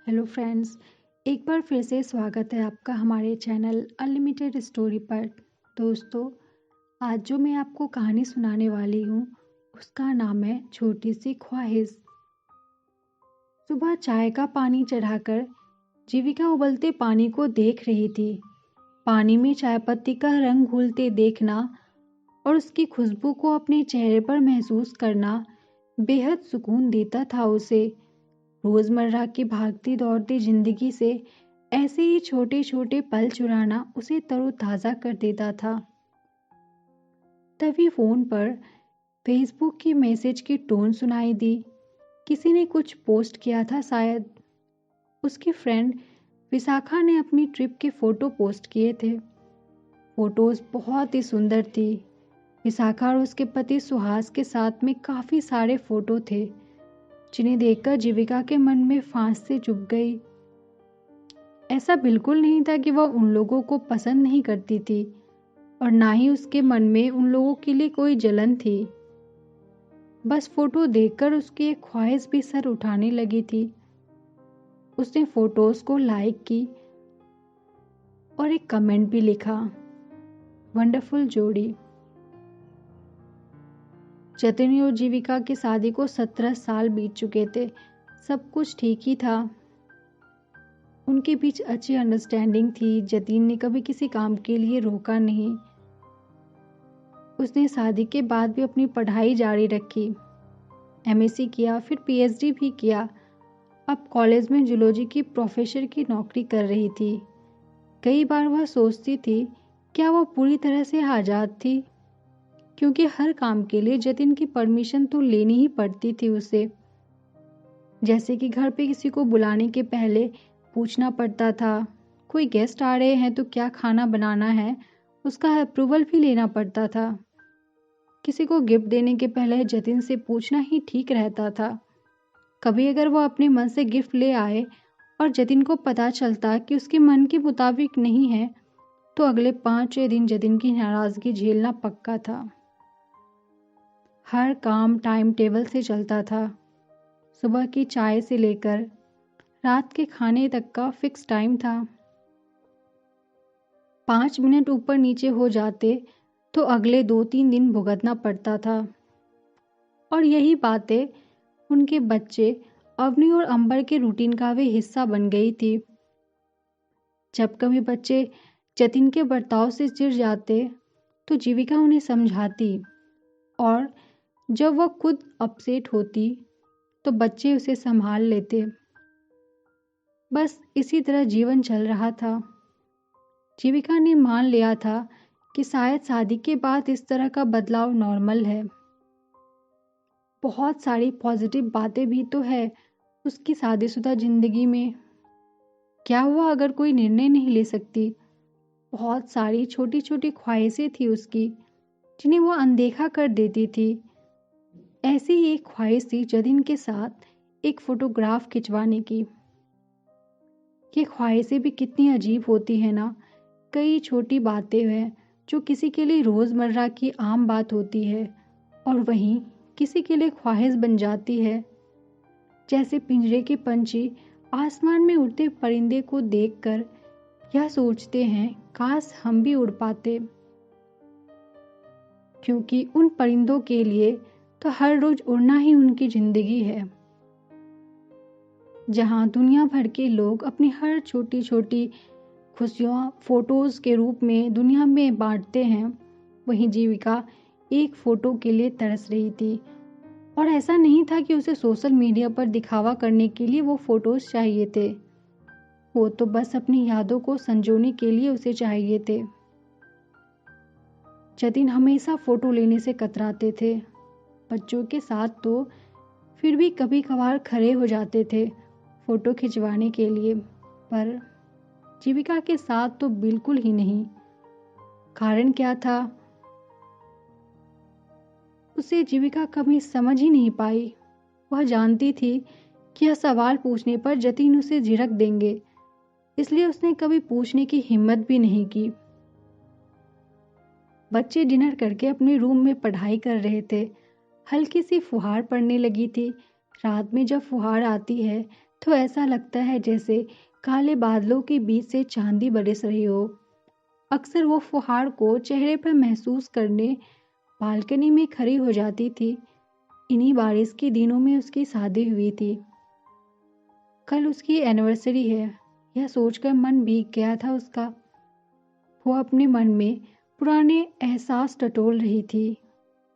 Hello friends, एक बार फिर से स्वागत है आपका हमारे चैनल अनलिमिटेड स्टोरी पर। दोस्तों, आज जो मैं आपको कहानी सुनाने वाली हूँ उसका नाम है छोटी सी ख्वाहिश। सुबह चाय का पानी चढ़ाकर जीविका उबलते पानी को देख रही थी। पानी में चाय पत्ती का रंग घुलते देखना और उसकी खुशबू को अपने चेहरे पर महसूस करना बेहद सुकून देता था उसे। रोजमर्रा की भागती दौड़ती जिंदगी से ऐसे ही छोटे छोटे पल चुराना उसे तरोताजा कर देता था। तभी फोन पर फेसबुक की मैसेज की टोन सुनाई दी। किसी ने कुछ पोस्ट किया था शायद। उसकी फ्रेंड विशाखा ने अपनी ट्रिप के फोटो पोस्ट किए थे। फोटोज बहुत ही सुंदर थी। विशाखा और उसके पति सुहास के साथ में काफी सारे फोटो थे जिन्हें देखकर जीविका के मन में फांस से चुभ गई। ऐसा बिल्कुल नहीं था कि वह उन लोगों को पसंद नहीं करती थी और ना ही उसके मन में उन लोगों के लिए कोई जलन थी। बस फोटो देखकर उसकी एक ख्वाहिश भी सर उठाने लगी थी। उसने फोटोज को लाइक की और एक कमेंट भी लिखा, वंडरफुल जोड़ी। जतिन और जीविका की शादी को 17 साल बीत चुके थे। सब कुछ ठीक ही था। उनके बीच अच्छी अंडरस्टैंडिंग थी। जतिन ने कभी किसी काम के लिए रोका नहीं। उसने शादी के बाद भी अपनी पढ़ाई जारी रखी। एमएससी किया, फिर पीएचडी भी किया। अब कॉलेज में जूलॉजी की प्रोफेसर की नौकरी कर रही थी। कई बार वह सोचती थी क्या वह पूरी तरह से आज़ाद थी, क्योंकि हर काम के लिए जतिन की परमिशन तो लेनी ही पड़ती थी उसे। जैसे कि घर पे किसी को बुलाने के पहले पूछना पड़ता था, कोई गेस्ट आ रहे हैं तो क्या खाना बनाना है, उसका अप्रूवल भी लेना पड़ता था। किसी को गिफ्ट देने के पहले जतिन से पूछना ही ठीक रहता था। कभी अगर वो अपने मन से गिफ्ट ले आए और जतिन को पता चलता कि उसके मन के मुताबिक नहीं है तो अगले 5-6 दिन जतिन की नाराजगी झेलना पक्का था। हर काम टाइम टेबल से चलता था। सुबह की चाय से लेकर रात के खाने तक का फिक्स टाइम था। 5 मिनट ऊपर नीचे हो जाते तो अगले 2-3 दिन भुगतना पड़ता था। और यही बातें उनके बच्चे अवनी और अंबर के रूटीन का भी हिस्सा बन गई थी। जब कभी बच्चे जतिन के बर्ताव से चिढ़ जाते तो जीविका उन्हें समझाती और जब वह खुद अपसेट होती तो बच्चे उसे संभाल लेते। बस इसी तरह जीवन चल रहा था। जीविका ने मान लिया था कि शायद शादी के बाद इस तरह का बदलाव नॉर्मल है। बहुत सारी पॉजिटिव बातें भी तो है उसकी शादीशुदा जिंदगी में। क्या हुआ अगर कोई निर्णय नहीं ले सकती? बहुत सारी छोटी छोटी ख्वाहिशें थी उसकी जिन्हें वो अनदेखा कर देती थी। ऐसी ही एक ख्वाहिश थी जतिन के साथ एक फोटोग्राफ खिंचवाने की। ये ख्वाहिशें भी कितनी अजीब होती है ना। कई छोटी बातें हैं जो किसी के लिए रोज़मर्रा की आम बात होती है और वहीं किसी के लिए ख्वाहिश बन जाती है। जैसे पिंजरे के पंछी आसमान में उड़ते परिंदे को देखकर यह सोचते हैं काश हम भी उड़ पाते, क्योंकि उन परिंदों के लिए तो हर रोज उड़ना ही उनकी जिंदगी है। जहां दुनिया भर के लोग अपनी हर छोटी छोटी खुशियां फोटोज के रूप में दुनिया में बांटते हैं, वहीं जीविका एक फोटो के लिए तरस रही थी। और ऐसा नहीं था कि उसे सोशल मीडिया पर दिखावा करने के लिए वो फोटोज चाहिए थे। वो तो बस अपनी यादों को संजोने के लिए उसे चाहिए थे। जतिन हमेशा फोटो लेने से कतराते थे। बच्चों के साथ तो फिर भी कभी कभार खड़े हो जाते थे फोटो खिंचवाने के लिए, पर जीविका के साथ तो बिल्कुल ही नहीं। कारण क्या था उसे जीविका कभी समझ ही नहीं पाई। वह जानती थी कि यह सवाल पूछने पर जतिन उसे झिड़क देंगे, इसलिए उसने कभी पूछने की हिम्मत भी नहीं की। बच्चे डिनर करके अपने रूम में पढ़ाई कर रहे थे। हल्की सी फुहार पड़ने लगी थी। रात में जब फुहार आती है तो ऐसा लगता है जैसे काले बादलों के बीच से चांदी बरस रही हो। अक्सर वो फुहार को चेहरे पर महसूस करने बालकनी में खड़ी हो जाती थी। इन्हीं बारिश के दिनों में उसकी शादी हुई थी। कल उसकी एनिवर्सरी है, यह सोचकर मन भीग गया था उसका। वो अपने मन में पुराने एहसास टटोल रही थी।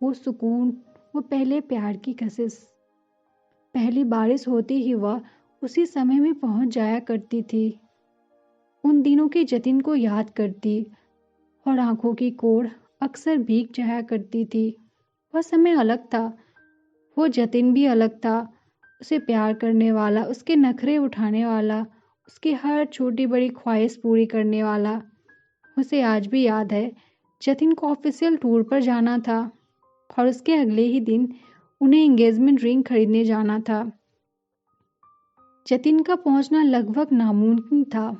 वो सुकून, वो पहले प्यार की कशिश। पहली बारिश होते ही वह उसी समय में पहुंच जाया करती थी। उन दिनों के जतिन को याद करती और आंखों की कोर अक्सर भीग जाया करती थी। वह समय अलग था, वो जतिन भी अलग था। उसे प्यार करने वाला, उसके नखरे उठाने वाला, उसकी हर छोटी बड़ी ख्वाहिश पूरी करने वाला। उसे आज भी याद है, जतिन को ऑफिशियल टूर पर जाना था और उसके अगले ही दिन उन्हें एंगेजमेंट रिंग खरीदने जाना था। जतिन का पहुंचना लगभग नामुमकिन था।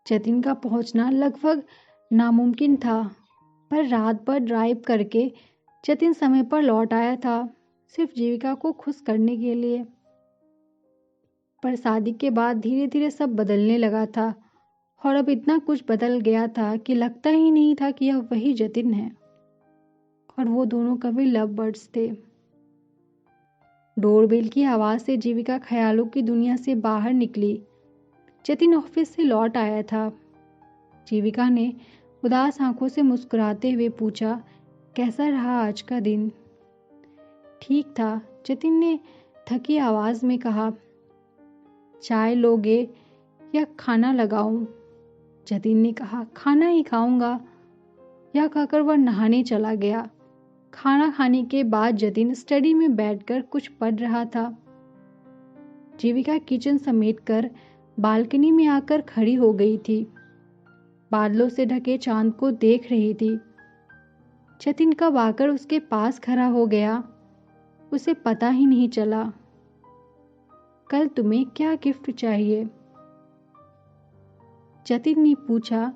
जतिन का पहुंचना लगभग नामुमकिन था, पर रात भर ड्राइव करके जतिन समय पर लौट आया था, सिर्फ जीविका को खुश करने के लिए। पर शादी के बाद धीरे धीरे सब बदलने लगा था और अब इतना कुछ बदल गया था कि लगता ही नहीं था कि यह वही जतिन है। और वो दोनों कभी लव बर्ड्स थे। डोरबेल की आवाज़ से जीविका ख्यालों की दुनिया से बाहर निकली। जतिन ऑफिस से लौट आया था। जीविका ने उदास आंखों से मुस्कुराते हुए पूछा, कैसा रहा आज का दिन? ठीक था, जतिन ने थकी आवाज़ में कहा। चाय लोगे या खाना लगाऊं? जतिन ने कहा, खाना ही खाऊंगा। यह कहकर वह नहाने चला गया। खाना खाने के बाद जतिन स्टडी में बैठकर कुछ पढ़ रहा था। जीविका किचन समेटकर बालकनी में आकर खड़ी हो गई थी। बादलों से ढके चांद को देख रही थी। जतिन कब आकर उसके पास खड़ा हो गया, उसे पता ही नहीं चला। कल तुम्हें क्या गिफ्ट चाहिए? जतिन ने पूछा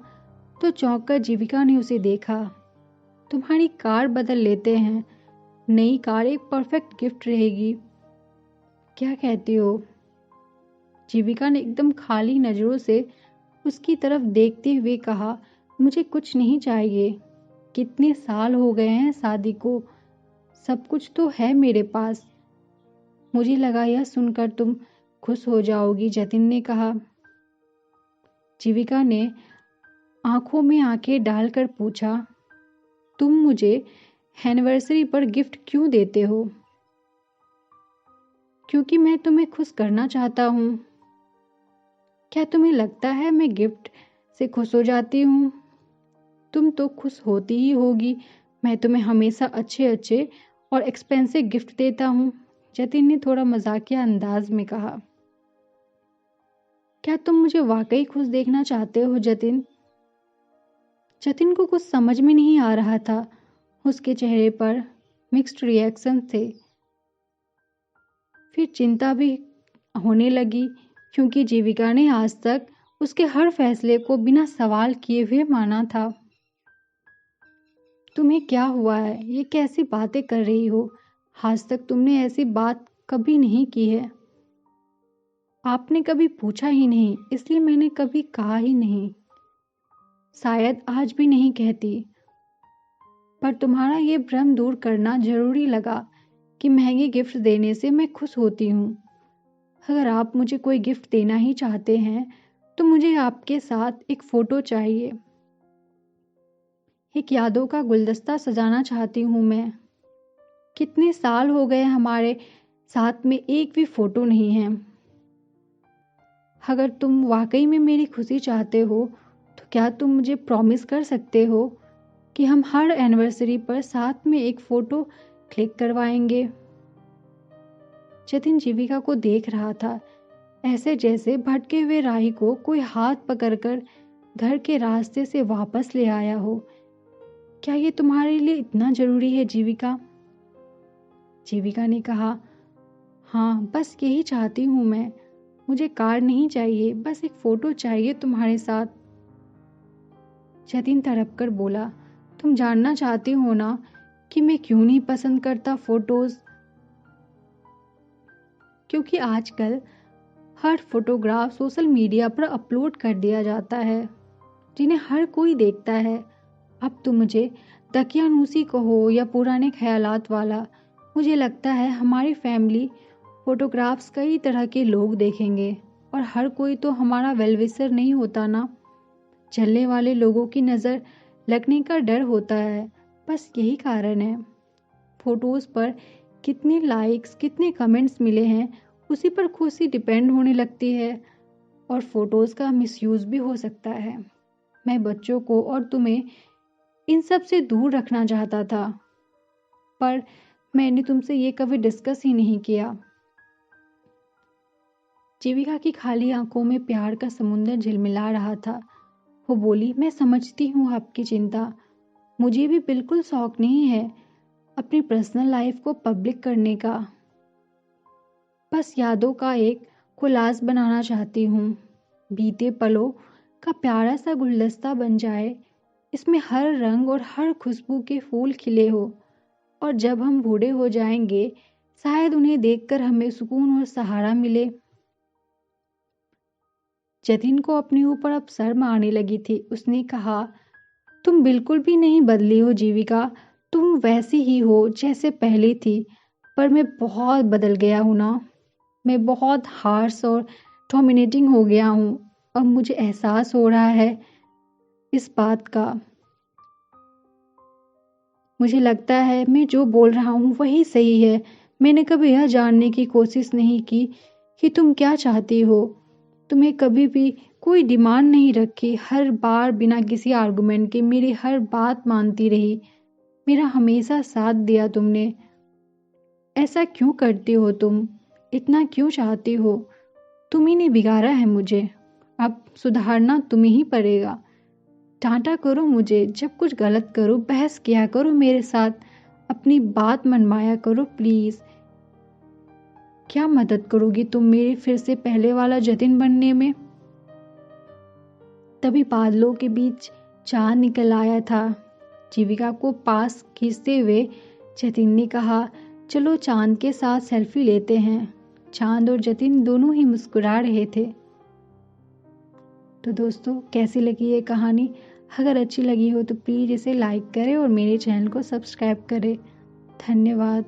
तो चौंककर जीविका ने उसे देखा। तुम्हारी कार बदल लेते हैं, नई कार एक परफेक्ट गिफ्ट रहेगी। क्या कहती हो? जीविका ने एकदम खाली नजरों से उसकी तरफ देखते हुए कहा, मुझे कुछ नहीं चाहिए। कितने साल हो गए हैं शादी को, सब कुछ तो है मेरे पास। मुझे लगा यह सुनकर तुम खुश हो जाओगी, जतिन ने कहा। जीविका ने आंखों में आंखें डालकर पूछा, तुम मुझे एनिवर्सरी पर गिफ्ट क्यों देते हो? क्योंकि मैं तुम्हें खुश करना चाहता हूँ। क्या तुम्हें लगता है मैं गिफ्ट से खुश हो जाती हूँ? तुम तो खुश होती ही होगी। मैं तुम्हें हमेशा अच्छे अच्छे और एक्सपेंसिव गिफ्ट देता हूँ, जतिन ने थोड़ा मजाकिया अंदाज में कहा। क्या तुम मुझे वाकई खुश देखना चाहते हो, जतिन? जतिन को कुछ समझ में नहीं आ रहा था। उसके चेहरे पर मिक्स्ड रिएक्शन थे। फिर चिंता भी होने लगी, क्योंकि जीविका ने आज तक उसके हर फैसले को बिना सवाल किए हुए माना था। तुम्हें क्या हुआ है? ये कैसी बातें कर रही हो? आज तक तुमने ऐसी बात कभी नहीं की है। आपने कभी पूछा ही नहीं, इसलिए मैंने कभी कहा ही नहीं। शायद आज भी नहीं कहती, पर तुम्हारा ये भ्रम दूर करना जरूरी लगा कि महंगे गिफ्ट देने से मैं खुश होती हूँ। अगर आप मुझे कोई गिफ्ट देना ही चाहते हैं तो मुझे आपके साथ एक फ़ोटो चाहिए। एक यादों का गुलदस्ता सजाना चाहती हूँ मैं। कितने साल हो गए हमारे साथ में एक भी फ़ोटो नहीं है। अगर तुम वाकई में मेरी खुशी चाहते हो तो क्या तुम मुझे प्रॉमिस कर सकते हो कि हम हर एनिवर्सरी पर साथ में एक फ़ोटो क्लिक करवाएंगे? जतिन जीविका को देख रहा था, ऐसे जैसे भटके हुए राही को कोई हाथ पकड़कर घर के रास्ते से वापस ले आया हो। क्या ये तुम्हारे लिए इतना जरूरी है, जीविका? जीविका ने कहा, हाँ, बस यही चाहती हूँ मैं। मुझे कार नहीं चाहिए, बस एक फोटो चाहिए तुम्हारे साथ। जतिन तड़प कर बोला, तुम जानना चाहती हो ना कि मैं क्यों नहीं पसंद करता फोटोज? क्योंकि आजकल हर फोटोग्राफ सोशल मीडिया पर अपलोड कर दिया जाता है, जिन्हें हर कोई देखता है। अब तुम मुझे दकियानूसी कहो या पुराने ख्यालात वाला, मुझे लगता है हमारी फैमिली फोटोग्राफ्स कई तरह के लोग देखेंगे और हर कोई तो हमारा वेलविशर नहीं होता ना। चलने वाले लोगों की नज़र लगने का डर होता है, बस यही कारण है। फोटोज़ पर कितने लाइक्स कितने कमेंट्स मिले हैं उसी पर खुशी डिपेंड होने लगती है और फोटोज़ का मिसयूज़ भी हो सकता है। मैं बच्चों को और तुम्हें इन सब से दूर रखना चाहता था, पर मैंने तुमसे ये कभी डिस्कस ही नहीं किया। जीविका की खाली आंखों में प्यार का समुंदर झिलमिला रहा था। वो बोली, मैं समझती हूँ आपकी चिंता। मुझे भी बिल्कुल शौक नहीं है अपनी पर्सनल लाइफ को पब्लिक करने का। बस यादों का एक कोलाज बनाना चाहती हूँ। बीते पलों का प्यारा सा गुलदस्ता बन जाए, इसमें हर रंग और हर खुशबू के फूल खिले हो, और जब हम बूढ़े हो जाएंगे शायद उन्हें देखकर हमें सुकून और सहारा मिले। जतिन को अपने ऊपर अब शर्म आने लगी थी। उसने कहा, तुम बिल्कुल भी नहीं बदली हो जीविका, तुम वैसी ही हो जैसे पहले थी, पर मैं बहुत बदल गया हूँ ना। मैं बहुत हार्श और डोमिनेटिंग हो गया हूँ। अब मुझे एहसास हो रहा है इस बात का। मुझे लगता है मैं जो बोल रहा हूँ वही सही है। मैंने कभी यह जानने की कोशिश नहीं की कि तुम क्या चाहती हो। तुम्हें कभी भी कोई डिमांड नहीं रखी। हर बार बिना किसी आर्गुमेंट के मेरी हर बात मानती रही। मेरा हमेशा साथ दिया तुमने। ऐसा क्यों करती हो तुम? इतना क्यों चाहती हो? तुम ही ने बिगाड़ा है मुझे। अब सुधारना तुम्हें ही पड़ेगा। डांटा करो मुझे जब कुछ गलत करो, बहस किया करो मेरे साथ, अपनी बात मनवाया करो प्लीज। क्या मदद करोगी तुम मेरी फिर से पहले वाला जतिन बनने में? तभी बादलों के बीच चांद निकल आया था। जीविका को पास खींचते हुए जतिन ने कहा, चलो चांद के साथ सेल्फी लेते हैं। चांद और जतिन दोनों ही मुस्कुरा रहे थे। तो दोस्तों, कैसी लगी ये कहानी? अगर अच्छी लगी हो तो प्लीज़ इसे लाइक करें और मेरे चैनल को सब्सक्राइब करें। धन्यवाद।